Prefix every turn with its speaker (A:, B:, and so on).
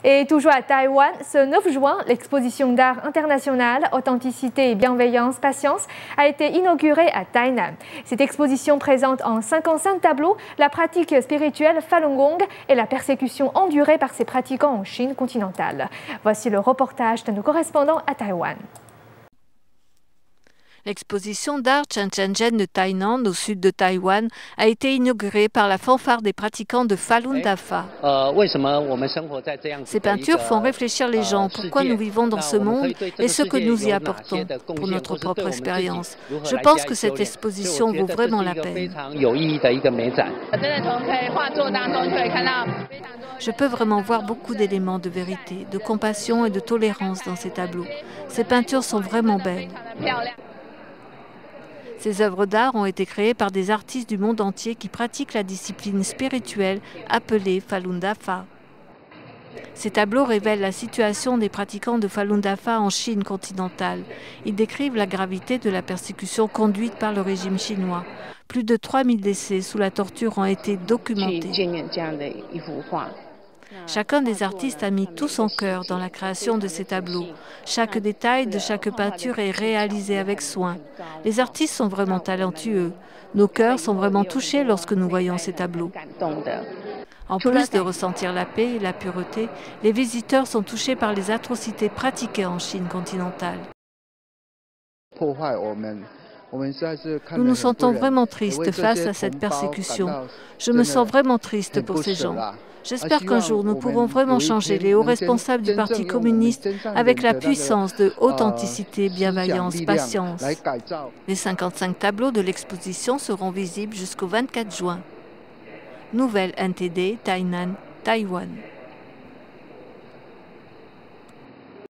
A: Et toujours à Taïwan, ce 9 juin, l'exposition d'art internationale Authenticité et bienveillance, patience a été inaugurée à Tainan. Cette exposition présente en 55 tableaux la pratique spirituelle Falun Gong et la persécution endurée par ses pratiquants en Chine continentale. Voici le reportage de nos correspondants à Taïwan.
B: L'exposition d'art Shenzhen de Tainan, au sud de Taïwan, a été inaugurée par la fanfare des pratiquants de Falun Dafa. Ces peintures font réfléchir les gens pourquoi nous vivons dans ce monde et ce que nous y apportons pour notre propre expérience. Je pense que cette exposition vaut vraiment la peine. Je peux vraiment voir beaucoup d'éléments de vérité, de compassion et de tolérance dans ces tableaux. Ces peintures sont vraiment belles. Ces œuvres d'art ont été créées par des artistes du monde entier qui pratiquent la discipline spirituelle appelée Falun Dafa. Ces tableaux révèlent la situation des pratiquants de Falun Dafa en Chine continentale. Ils décrivent la gravité de la persécution conduite par le régime chinois. Plus de 3000 décès sous la torture ont été documentés. Chacun des artistes a mis tout son cœur dans la création de ces tableaux. Chaque détail de chaque peinture est réalisé avec soin. Les artistes sont vraiment talentueux. Nos cœurs sont vraiment touchés lorsque nous voyons ces tableaux. En plus de ressentir la paix et la pureté, les visiteurs sont touchés par les atrocités pratiquées en Chine continentale. Nous nous sentons vraiment tristes face à cette persécution. Je me sens vraiment triste pour ces gens. J'espère qu'un jour nous pourrons vraiment changer les hauts responsables du Parti communiste avec la puissance de authenticité, bienveillance, patience. Les 55 tableaux de l'exposition seront visibles jusqu'au 24 juin. Nouvelle NTD, Tainan, Taïwan.